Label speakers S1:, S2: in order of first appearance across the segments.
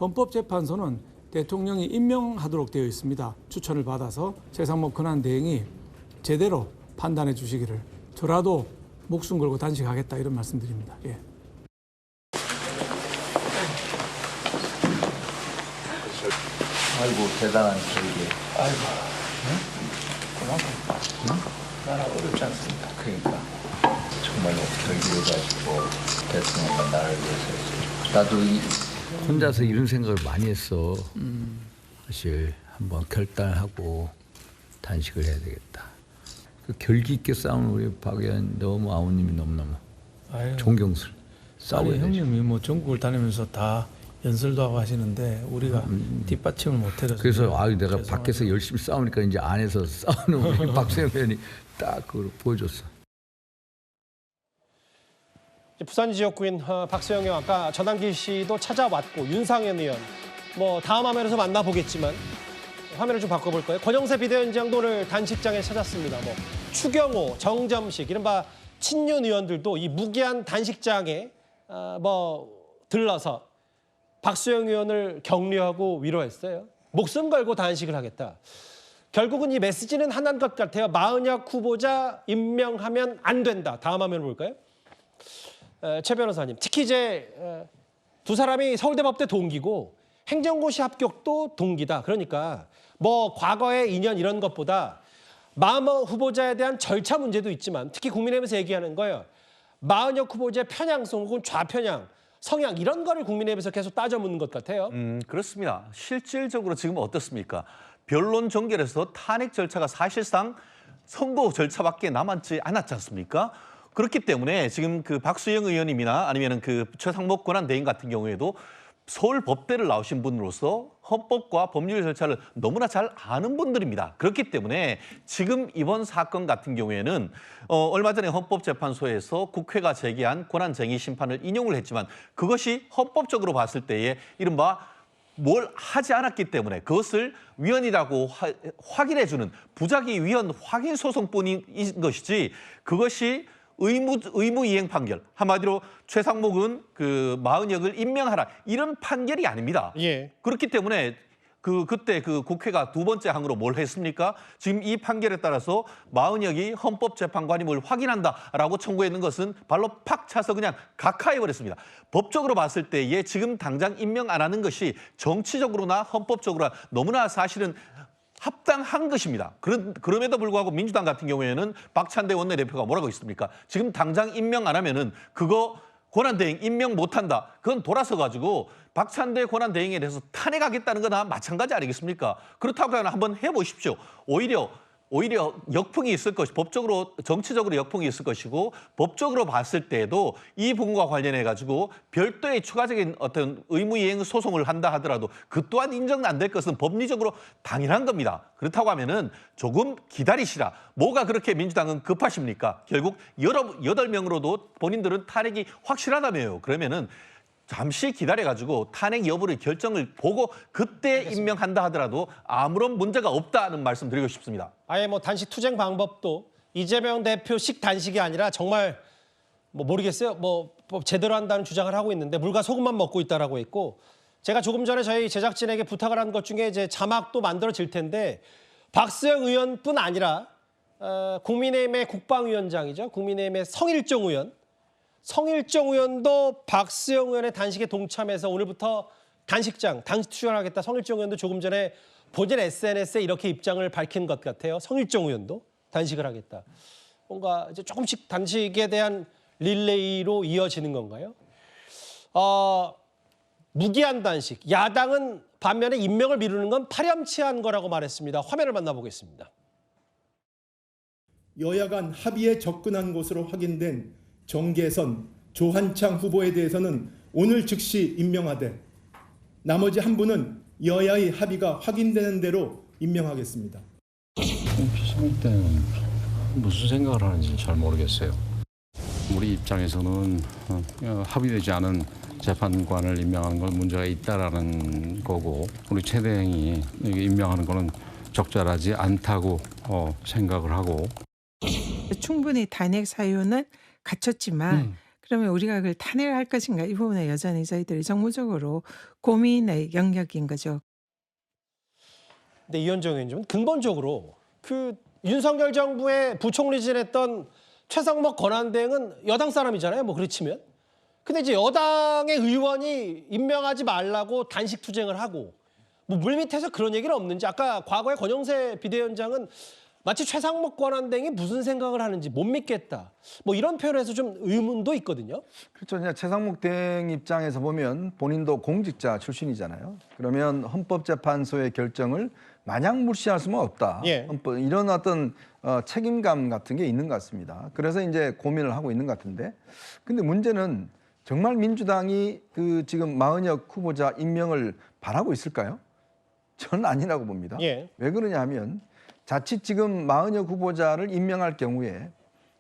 S1: 헌법재판소는 대통령이 임명하도록 되어 있습니다. 추천을 받아서 최상목 권한대행이 제대로 판단해 주시기를 저라도 목숨 걸고 단식하겠다 이런 말씀드립니다. 예.
S2: 아이고 대단한 결계.
S3: 아이고, 그만큼 나라 어렵지 않습니다.
S2: 그러니까 정말로 결기를 가지고 대통령과 나를 위해서 했어요. 나도 혼자서 이런 생각을 많이 했어. 사실 한번 결단하고 단식을 해야 되겠다. 그 결기 있게 싸우는 우리 박의원 너무 아우님이 너무너무
S1: 아유,
S2: 존경스러워. 싸워야
S1: 아니,
S2: 되죠.
S1: 형님이 뭐 전국을 다니면서 다 연설도 하고 하시는데 우리가 뒷받침을 못해서
S2: 그래서 아유 내가 밖에서 열심히 싸우니까 이제 안에서 싸우는 우리 박세영 의원이 딱 그걸 보여줬어.
S4: 부산 지역구인 박수영 의원 아까 전환기 씨도 찾아왔고 윤상현 의원 뭐 다음 화면에서 만나보겠지만 화면을 좀 바꿔볼까요? 권영세 비대위원장도 오늘 단식장에 찾았습니다. 뭐 추경호, 정점식 이른바 친윤 의원들도 이 무기한 단식장에 들러서 박수영 의원을 격려하고 위로했어요. 목숨 걸고 단식을 하겠다. 결국은 이 메시지는 하나인 것 같아요. 마은혁 후보자 임명하면 안 된다. 다음 화면 볼까요? 최 변호사님, 특히 이제 두 사람이 서울대 법대 동기고 행정고시 합격도 동기다. 그러니까 뭐 과거의 인연 이런 것보다 마은혁 후보자에 대한 절차 문제도 있지만 특히 국민의힘에서 얘기하는 거예요. 마은혁 후보자의 편향성 혹은 좌편향, 성향 이런 거를 국민의힘에서 계속 따져 묻는 것 같아요.
S5: 그렇습니다. 실질적으로 지금 어떻습니까? 변론 종결에서 탄핵 절차가 사실상 선거 절차밖에 남지 않았지 않습니까? 그렇기 때문에 지금 그 박수영 의원님이나 아니면 그 최상목 권한대행 같은 경우에도 서울 법대를 나오신 분으로서 헌법과 법률 절차를 너무나 잘 아는 분들입니다. 그렇기 때문에 지금 이번 사건 같은 경우에는 얼마 전에 헌법재판소에서 국회가 제기한 권한쟁의 심판을 인용을 했지만 그것이 헌법적으로 봤을 때에 이른바 뭘 하지 않았기 때문에 그것을 위헌이라고 확인해주는 부작위 위헌 확인 소송뿐인 것이지 그것이 의무 이행 판결 한마디로 최상목은 그 마은혁을 임명하라 이런 판결이 아닙니다.
S4: 예.
S5: 그렇기 때문에 그때 그 국회가 두 번째 항으로 뭘 했습니까? 지금 이 판결에 따라서 마은혁이 헌법재판관임을 확인한다라고 청구했는 것은 발로 팍 차서 그냥 각하해 버렸습니다. 법적으로 봤을 때에 지금 당장 임명 안 하는 것이 정치적으로나 헌법적으로 너무나 사실은 합당한 것입니다. 그럼에도 불구하고 민주당 같은 경우에는 박찬대 원내대표가 뭐라고 있습니까? 지금 당장 임명 안 하면은 그거 권한대행 임명 못한다. 그건 돌아서 가지고 박찬대 권한대행에 대해서 탄핵하겠다는 거나 마찬가지 아니겠습니까? 그렇다고 하면 한번 해보십시오. 오히려 역풍이 있을 것이 법적으로 정치적으로 역풍이 있을 것이고 법적으로 봤을 때에도 이 부분과 관련해 가지고 별도의 추가적인 어떤 의무이행 소송을 한다 하더라도 그 또한 인정 안 될 것은 법리적으로 당연한 겁니다. 그렇다고 하면은 조금 기다리시라. 뭐가 그렇게 민주당은 급하십니까? 결국 8명으로도 본인들은 탄핵이 확실하다며요. 그러면은 잠시 기다려가지고 탄핵 여부를 결정을 보고 그때 임명한다 하더라도 아무런 문제가 없다는 말씀 드리고 싶습니다.
S4: 아예 뭐 단식 투쟁 방법도 이재명 대표식 단식이 아니라 정말 뭐 모르겠어요. 뭐 제대로 한다는 주장을 하고 있는데 물과 소금만 먹고 있다라고 했고 제가 조금 전에 저희 제작진에게 부탁을 한 것 중에 이제 자막도 만들어질 텐데 박수영 의원뿐 아니라 국민의힘의 국방위원장이죠. 국민의힘의 성일종 의원도 박수영 의원의 단식에 동참해서 오늘부터 단식 출연하겠다. 성일종 의원도 조금 전에 본인 SNS에 이렇게 입장을 밝힌 것 같아요. 성일종 의원도 단식을 하겠다. 뭔가 이제 조금씩 단식에 대한 릴레이로 이어지는 건가요? 무기한 단식. 야당은 반면에 임명을 미루는 건 파렴치한 거라고 말했습니다. 화면을 만나보겠습니다.
S6: 여야 간 합의에 접근한 것으로 확인된 정계선 조한창 후보에 대해서는 오늘 즉시 임명하되 나머지 한 분은 여야의 합의가 확인되는 대로 임명하겠습니다.
S7: 피싱 때는 무슨 생각을 하는지 잘 모르겠어요. 우리 입장에서는 합의되지 않은 재판관을 임명하는 건 문제가 있다라는 거고 우리 최 대행이 임명하는 거는 적절하지 않다고 생각을 하고
S8: 충분히 탄핵 사유는 갖췄지만 그러면 우리가 그걸 탄핵할 것인가 이 부분에 여전히 저희들이 정무적으로 고민의 영역인 거죠.
S4: 근데 이현정 의원님은 근본적으로 그 윤석열 정부의 부총리 지냈던 최상목 권한대행은 여당 사람이잖아요. 뭐 그렇지면. 근데 이제 여당의 의원이 임명하지 말라고 단식 투쟁을 하고 뭐 물밑에서 그런 얘기는 없는지 아까 과거에 권영세 비대위원장은 마치 최상목 권한대행이 무슨 생각을 하는지 못 믿겠다. 뭐 이런 표현에서 좀 의문도 있거든요.
S9: 그렇죠. 이제 최상목 대행 입장에서 보면 본인도 공직자 출신이잖아요. 그러면 헌법재판소의 결정을 마냥 무시할 수는 없다.
S4: 예.
S9: 이런 어떤 책임감 같은 게 있는 것 같습니다. 그래서 이제 고민을 하고 있는 것 같은데, 근데 문제는 정말 민주당이 그 지금 마은혁 후보자 임명을 바라고 있을까요? 저는 아니라고 봅니다.
S4: 예.
S9: 왜 그러냐 하면 자칫 지금 마은혁 후보자를 임명할 경우에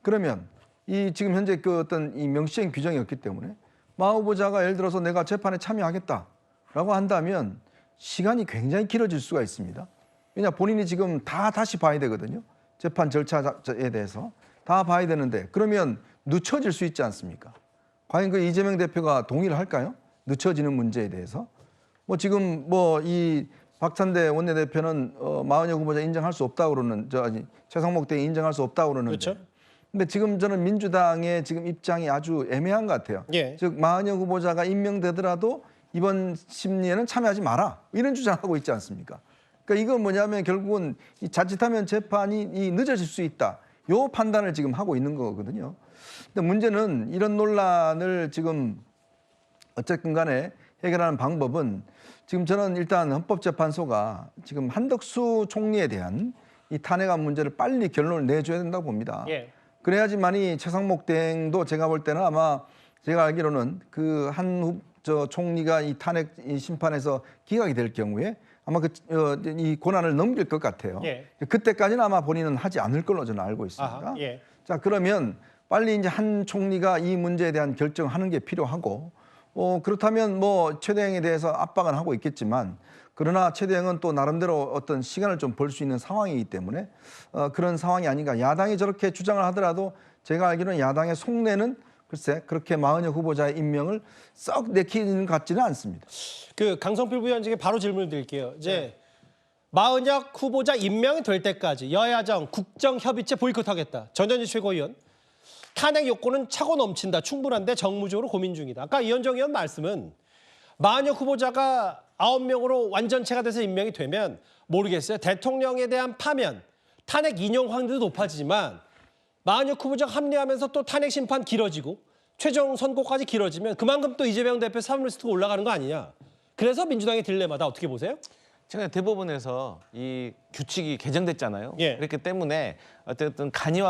S9: 그러면 이 지금 현재 그 어떤 이 명시행 규정이 없기 때문에 마 후보자가 예를 들어서 내가 재판에 참여하겠다라고 한다면 시간이 굉장히 길어질 수가 있습니다. 왜냐 본인이 지금 다 다시 봐야 되거든요. 재판 절차에 대해서 다 봐야 되는데 그러면 늦춰질 수 있지 않습니까? 과연 그 이재명 대표가 동의를 할까요? 늦춰지는 문제에 대해서 뭐 지금 뭐 이 박찬대 원내대표는 마은혁 후보자 인정할 수 없다고 그러는 최상목 대행 인정할 수 없다고 그러는데
S4: 그렇죠.
S9: 근데 지금 저는 민주당의 지금 입장이 아주 애매한 것 같아요.
S4: 예.
S9: 즉 마은혁 후보자가 임명되더라도 이번 심리에는 참여하지 마라 이런 주장하고 있지 않습니까? 그러니까 이건 뭐냐면 결국은 이 자칫하면 재판이 늦어질 수 있다. 요 판단을 지금 하고 있는 거거든요. 근데 문제는 이런 논란을 지금 어쨌든 간에 해결하는 방법은 지금 저는 일단 헌법재판소가 지금 한덕수 총리에 대한 이 탄핵안 문제를 빨리 결론을 내줘야 된다고 봅니다.
S4: 예.
S9: 그래야지만이 최상목 대행도 제가 볼 때는 아마 제가 알기로는 그 한 총리가 이 탄핵 이 심판에서 기각이 될 경우에 아마 이 권한을 넘길 것 같아요.
S4: 예.
S9: 그때까지는 아마 본인은 하지 않을 걸로 저는 알고 있습니다.
S4: 아하, 예.
S9: 자 그러면 빨리 이제 한 총리가 이 문제에 대한 결정하는 게 필요하고 그렇다면 뭐 최 대행에 대해서 압박은 하고 있겠지만 그러나 최 대행은 또 나름대로 어떤 시간을 좀 벌 수 있는 상황이기 때문에 그런 상황이 아닌가. 야당이 저렇게 주장을 하더라도 제가 알기로는 야당의 속내는 글쎄 그렇게 마은혁 후보자의 임명을 썩 내키는 것 같지는 않습니다.
S4: 그 강성필 부위원장에게 바로 질문을 드릴게요. 이제 마은혁 후보자 임명이 될 때까지 여야정 국정협의체 보이콧하겠다. 전현희 최고위원. 탄핵 요건은 차고 넘친다. 충분한데 정무적으로 고민 중이다. 아까 이현정 의원 말씀은 마은혁 후보자가 9명으로 완전체가 돼서 임명이 되면 모르겠어요. 대통령에 대한 파면, 탄핵 인용 확률도 높아지지만 마은혁 후보자가 합리하면서 또 탄핵 심판 길어지고 최종 선고까지 길어지면 그만큼 또 이재명 대표 사법 리스트가 올라가는 거 아니냐. 그래서 민주당의 딜레마다 어떻게 보세요?
S3: 제가 대법원에서 이 규칙이 개정됐잖아요.
S4: 예.
S3: 그렇기 때문에 어쨌든 간이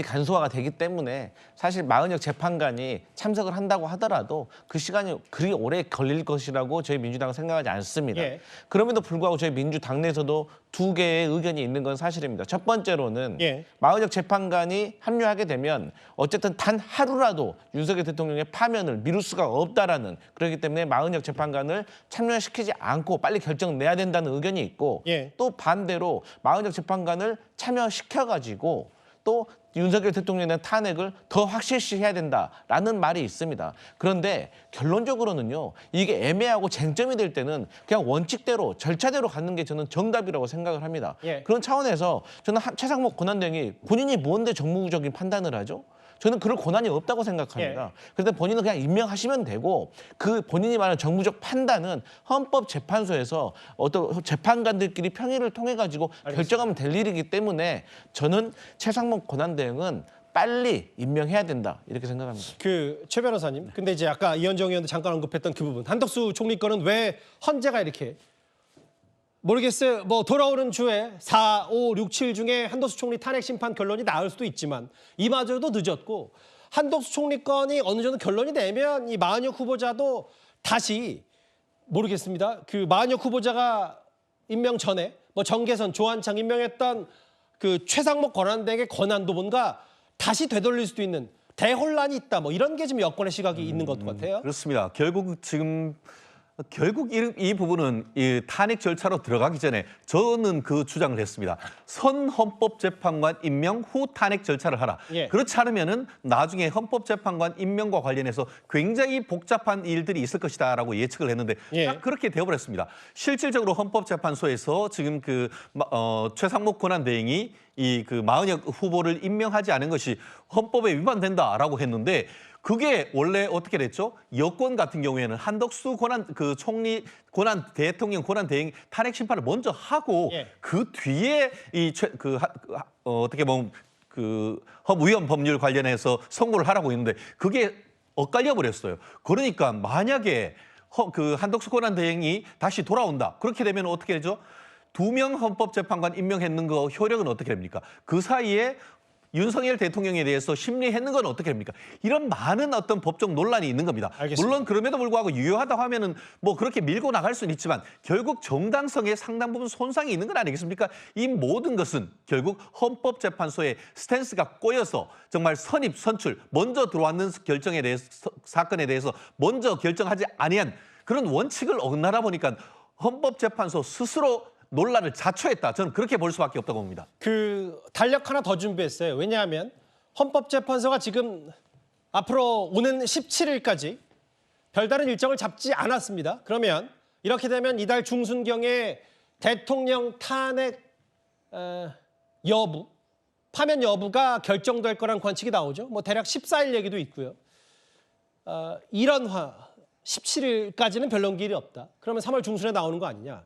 S3: 간소화가 되기 때문에 사실 마은혁 재판관이 참석을 한다고 하더라도 그 시간이 그리 오래 걸릴 것이라고 저희 민주당은 생각하지 않습니다.
S4: 예.
S3: 그럼에도 불구하고 저희 민주당내에서도 두 개의 의견이 있는 건 사실입니다. 첫 번째로는
S4: 예.
S3: 마은혁 재판관이 합류하게 되면 어쨌든 단 하루라도 윤석열 대통령의 파면을 미룰 수가 없다라는 그렇기 때문에 마은혁 재판관을 참여시키지 않고 빨리 결정 내야 된다는 의견이 있고
S4: 예.
S3: 또 반대로 마은혁 재판관을 참여시켜가지고 또 윤석열 대통령에 대한 탄핵을 더 확실시해야 된다라는 말이 있습니다. 그런데 결론적으로는요. 이게 애매하고 쟁점이 될 때는 그냥 원칙대로 절차대로 가는 게 저는 정답이라고 생각을 합니다.
S4: 예.
S3: 그런 차원에서 저는 최상목 권한대행이 본인이 뭔데 정무적인 판단을 하죠? 저는 그럴 권한이 없다고 생각합니다. 그런데 본인은 그냥 임명하시면 되고 그 본인이 말하는 정무적 판단은 헌법재판소에서 어떤 재판관들끼리 평의를 통해 가지고 결정하면 될 일이기 때문에 저는 최상목 권한대행은 빨리 임명해야 된다 이렇게 생각합니다.
S4: 그 최 변호사님, 근데 이제 아까 이현정 의원도 잠깐 언급했던 그 부분, 한덕수 총리 거는 왜 헌재가 이렇게 모르겠어요. 뭐 돌아오는 주에 4, 5, 6, 7 중에 한덕수 총리 탄핵 심판 결론이 나올 수도 있지만 이마저도 늦었고 한덕수 총리 건이 어느 정도 결론이 되면 이 마은혁 후보자도 다시 모르겠습니다. 그 마은혁 후보자가 임명 전에 뭐 정계선, 조한창 임명했던 그 최상목 권한대행의 권한도 뭔가 다시 되돌릴 수도 있는 대혼란이 있다. 뭐 이런 게 지금 여권의 시각이 있는 것 같아요.
S5: 그렇습니다. 결국 지금 결국 이 부분은 이 탄핵 절차로 들어가기 전에 저는 그 주장을 했습니다. 선 헌법재판관 임명 후 탄핵 절차를 하라.
S4: 예.
S5: 그렇지 않으면은 나중에 헌법재판관 임명과 관련해서 굉장히 복잡한 일들이 있을 것이다라고 예측을 했는데
S4: 예.
S5: 딱 그렇게 되어버렸습니다. 실질적으로 헌법재판소에서 지금 최상목 권한대행이 이 마은혁 후보를 임명하지 않은 것이 헌법에 위반된다라고 했는데. 그게 원래 어떻게 됐죠? 여권 같은 경우에는 한덕수 총리 대통령 권한 대행 탄핵 심판을 먼저 하고
S4: 예.
S5: 그 뒤에 어떻게 보면 위헌 법률 관련해서 선고를 하라고 했는데 그게 엇갈려 버렸어요. 그러니까 만약에 한덕수 권한 대행이 다시 돌아온다. 그렇게 되면 어떻게 되죠? 2명 헌법재판관 임명했는 거 효력은 어떻게 됩니까? 그 사이에 윤석열 대통령에 대해서 심리했는 건 어떻게 됩니까? 이런 많은 어떤 법적 논란이 있는 겁니다.
S4: 알겠습니다.
S5: 물론 그럼에도 불구하고 유효하다고 하면은 뭐 그렇게 밀고 나갈 수는 있지만 결국 정당성에 상당 부분 손상이 있는 건 아니겠습니까? 이 모든 것은 결국 헌법재판소의 스탠스가 꼬여서 정말 선입, 선출, 먼저 들어왔는 결정에 대해서 사건에 대해서 먼저 결정하지 아니한 그런 원칙을 어긋나다 보니까 헌법재판소 스스로 논란을 자초했다. 저는 그렇게 볼 수밖에 없다고 봅니다.
S4: 그 달력 하나 더 준비했어요. 왜냐하면 헌법재판소가 지금 앞으로 오는 17일까지 별다른 일정을 잡지 않았습니다. 그러면 이렇게 되면 이달 중순경에 대통령 탄핵 여부, 파면 여부가 결정될 거란 관측이 나오죠. 뭐 대략 14일 얘기도 있고요. 일원화 17일까지는 변론기일이 없다. 그러면 3월 중순에 나오는 거 아니냐.